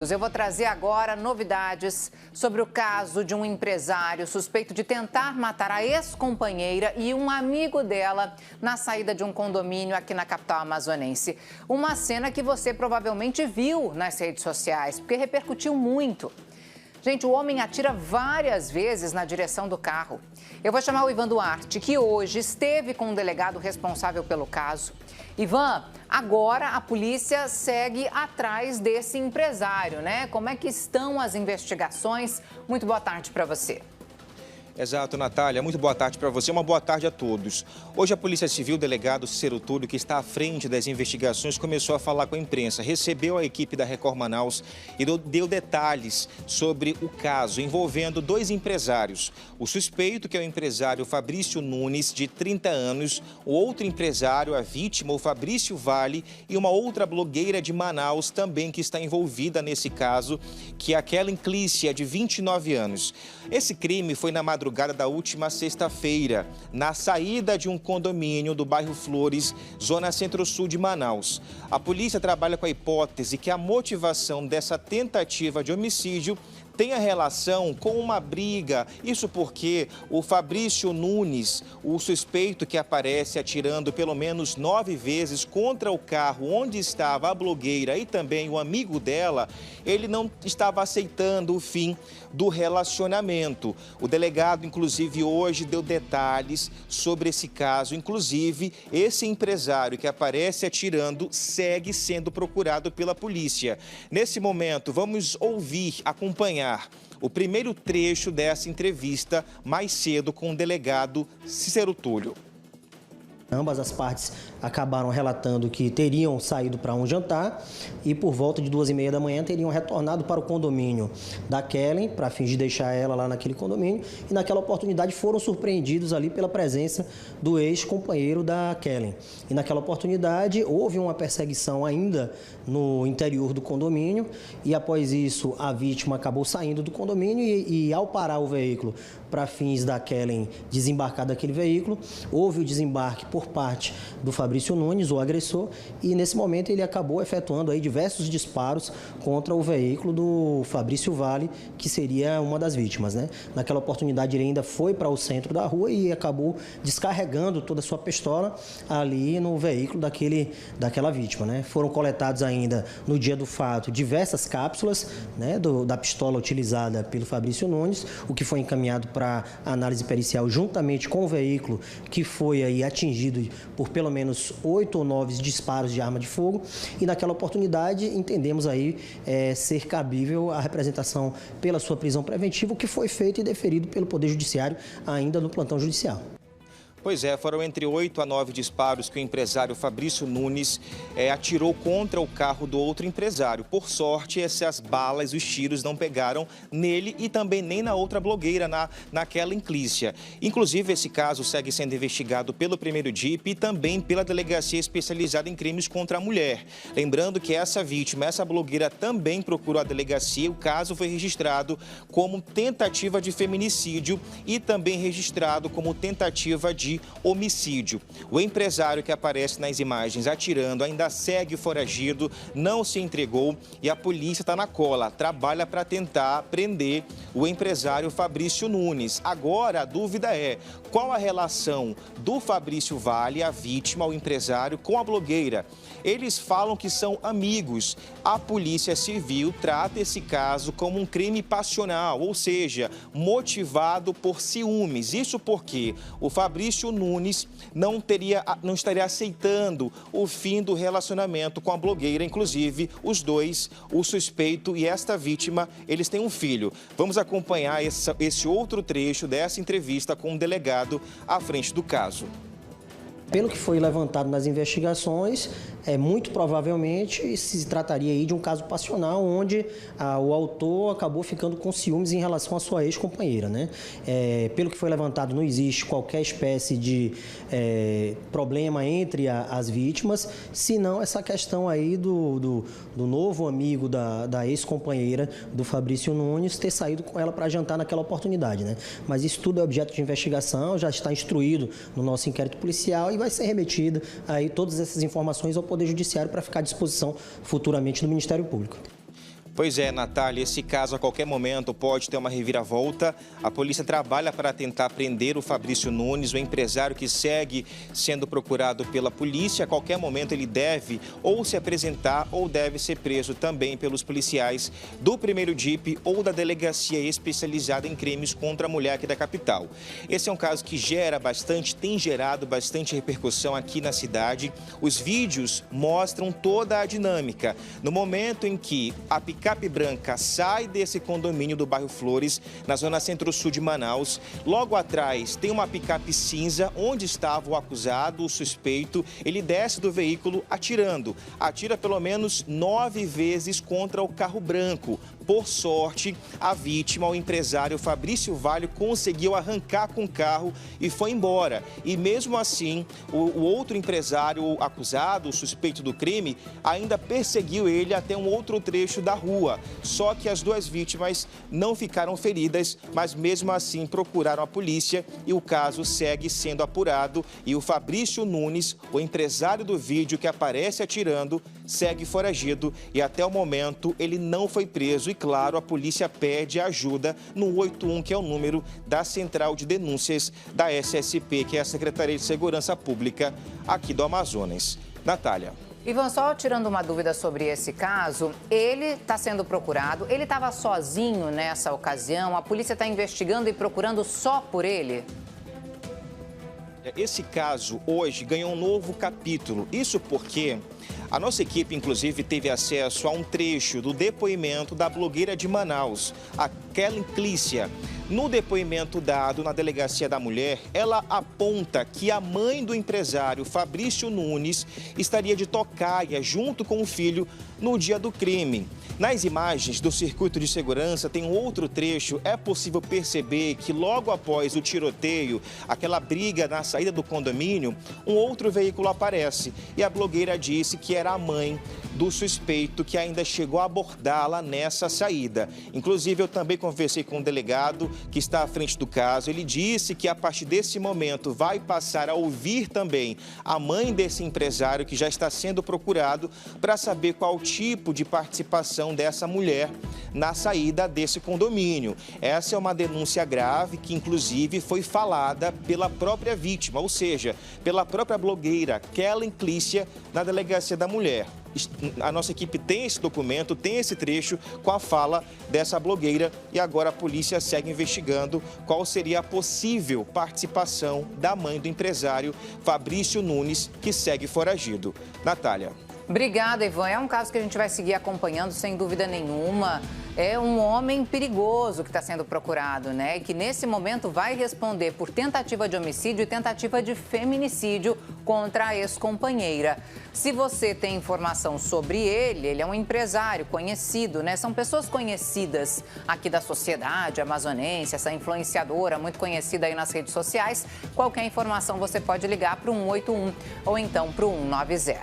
Eu vou trazer agora novidades sobre o caso de um empresário suspeito de tentar matar a ex-companheira e um amigo dela na saída de um condomínio aqui na capital amazonense. Uma cena que você provavelmente viu nas redes sociais, porque repercutiu muito. Gente, o homem atira várias vezes na direção do carro. Eu vou chamar o Ivan Duarte, que hoje esteve com o delegado responsável pelo caso. Ivan, agora a polícia segue atrás desse empresário, né? Como é que estão as investigações? Muito boa tarde para você. Exato, Natália. Muito boa tarde para você. Uma boa tarde a todos. Hoje a Polícia Civil, o delegado Cícero Túlio, que está à frente das investigações, começou a falar com a imprensa. Recebeu a equipe da Record Manaus e deu detalhes sobre o caso envolvendo dois empresários. O suspeito, que é o empresário Fabrício Nunes, de 30 anos, o outro empresário, a vítima, o Fabrício Vale, e uma outra blogueira de Manaus também que está envolvida nesse caso, que é aquela Clícia, de 29 anos. Esse crime foi na madrugada da última sexta-feira, na saída de um condomínio do bairro Flores, zona centro-sul de Manaus. A polícia trabalha com a hipótese que a motivação dessa tentativa de homicídio tem a relação com uma briga. Isso porque o Fabrício Nunes, o suspeito que aparece atirando pelo menos 9 vezes contra o carro onde estava a blogueira e também o amigo dela, ele não estava aceitando o fim do relacionamento. O delegado, inclusive, hoje deu detalhes sobre esse caso. Inclusive, esse empresário que aparece atirando segue sendo procurado pela polícia. Nesse momento, vamos acompanhar o primeiro trecho dessa entrevista mais cedo com o delegado Cícero Túlio. Ambas as partes acabaram relatando que teriam saído para um jantar e por volta de 2h30 da manhã teriam retornado para o condomínio da Kellen para fim de deixar ela lá naquele condomínio e naquela oportunidade foram surpreendidos ali pela presença do ex-companheiro da Kellen. E naquela oportunidade houve uma perseguição ainda no interior do condomínio e após isso a vítima acabou saindo do condomínio e ao parar o veículo para fins da Kellen desembarcar daquele veículo, houve o desembarque por parte do Fabrício Nunes, o agressor, e nesse momento ele acabou efetuando aí diversos disparos contra o veículo do Fabrício Vale, que seria uma das vítimas, né? Naquela oportunidade ele ainda foi para o centro da rua e acabou descarregando toda a sua pistola ali no veículo daquela vítima, né? Foram coletados ainda no dia do fato diversas cápsulas, né, da pistola utilizada pelo Fabrício Nunes, o que foi encaminhado para análise pericial juntamente com o veículo que foi aí atingido por pelo menos 8 ou 9 disparos de arma de fogo e naquela oportunidade entendemos aí ser cabível a representação pela sua prisão preventiva, o que foi feito e deferido pelo Poder Judiciário ainda no plantão judicial. Pois é, foram entre 8 a 9 disparos que o empresário Fabrício Nunes atirou contra o carro do outro empresário. Por sorte, essas balas, os tiros não pegaram nele e também nem na outra blogueira, naquela Clícia. Inclusive, esse caso segue sendo investigado pelo primeiro DIP e também pela Delegacia Especializada em Crimes contra a Mulher. Lembrando que essa vítima, essa blogueira, também procurou a delegacia. O caso foi registrado como tentativa de feminicídio e também registrado como tentativa de homicídio. O empresário que aparece nas imagens atirando ainda segue foragido, não se entregou e a polícia está na cola, trabalha para tentar prender o empresário Fabrício Nunes. Agora a dúvida é qual a relação do Fabrício Vale, a vítima, o empresário, com a blogueira. Eles falam que são amigos. A Polícia Civil trata esse caso como um crime passional, ou seja, motivado por ciúmes. Isso porque o Fabrício Nunes não estaria aceitando o fim do relacionamento com a blogueira. Inclusive, os dois, o suspeito e esta vítima, eles têm um filho. Vamos acompanhar esse outro trecho dessa entrevista com o delegado à frente do caso. Pelo que foi levantado nas investigações, muito provavelmente se trataria aí de um caso passional, onde o autor acabou ficando com ciúmes em relação à sua ex-companheira, né? Pelo que foi levantado, não existe qualquer espécie de problema entre as vítimas, senão essa questão aí do novo amigo da ex-companheira do Fabrício Nunes ter saído com ela para jantar naquela oportunidade, né? Mas isso tudo é objeto de investigação, já está instruído no nosso inquérito policial e vai ser remetida aí todas essas informações ao Poder Judiciário para ficar à disposição futuramente do Ministério Público. Pois é, Natália, esse caso a qualquer momento pode ter uma reviravolta. A polícia trabalha para tentar prender o Fabrício Nunes, o empresário que segue sendo procurado pela polícia. A qualquer momento ele deve ou se apresentar ou deve ser preso também pelos policiais do 1º DIP ou da Delegacia Especializada em Crimes contra a Mulher aqui da capital. Esse é um caso que tem gerado bastante repercussão aqui na cidade. Os vídeos mostram toda a dinâmica. No momento em que a picape branca sai desse condomínio do bairro Flores, na zona centro-sul de Manaus. Logo atrás tem uma picape cinza, onde estava o acusado, o suspeito. Ele desce do veículo atirando. Atira pelo menos 9 vezes contra o carro branco. Por sorte, a vítima, o empresário Fabrício Vale, conseguiu arrancar com o carro e foi embora. E mesmo assim, o outro empresário, o acusado, o suspeito do crime, ainda perseguiu ele até um outro trecho da rua. Só que as duas vítimas não ficaram feridas, mas mesmo assim procuraram a polícia e o caso segue sendo apurado. E o Fabrício Nunes, o empresário do vídeo que aparece atirando, segue foragido e até o momento ele não foi preso. E claro, a polícia pede ajuda no 81, que é o número da Central de Denúncias da SSP, que é a Secretaria de Segurança Pública aqui do Amazonas. Natália. Ivan, só tirando uma dúvida sobre esse caso, ele está sendo procurado, ele estava sozinho nessa ocasião, a polícia está investigando e procurando só por ele? Esse caso hoje ganhou um novo capítulo, isso porque a nossa equipe, inclusive, teve acesso a um trecho do depoimento da blogueira de Manaus, a Kellen Clícia. No depoimento dado na Delegacia da Mulher, ela aponta que a mãe do empresário Fabrício Nunes estaria de tocaia junto com o filho no dia do crime. Nas imagens do circuito de segurança tem um outro trecho, é possível perceber que logo após o tiroteio, aquela briga na saída do condomínio, um outro veículo aparece e a blogueira disse que era a mãe do suspeito que ainda chegou a abordá-la nessa saída. Inclusive, eu também conversei com um delegado que está à frente do caso. Ele disse que a partir desse momento vai passar a ouvir também a mãe desse empresário que já está sendo procurado para saber qual tipo de participação dessa mulher na saída desse condomínio. Essa é uma denúncia grave que, inclusive, foi falada pela própria vítima, ou seja, pela própria blogueira Kellen Clícia na Delegacia da Mulher. A nossa equipe tem esse documento, tem esse trecho com a fala dessa blogueira e agora a polícia segue investigando qual seria a possível participação da mãe do empresário Fabrício Nunes, que segue foragido. Natália. Obrigada, Ivan. É um caso que a gente vai seguir acompanhando sem dúvida nenhuma. É um homem perigoso que está sendo procurado, né? E que nesse momento vai responder por tentativa de homicídio e tentativa de feminicídio contra a ex-companheira. Se você tem informação sobre ele é um empresário conhecido, né? São pessoas conhecidas aqui da sociedade amazonense, essa influenciadora muito conhecida aí nas redes sociais. Qualquer informação você pode ligar para o 181 ou então para o 190.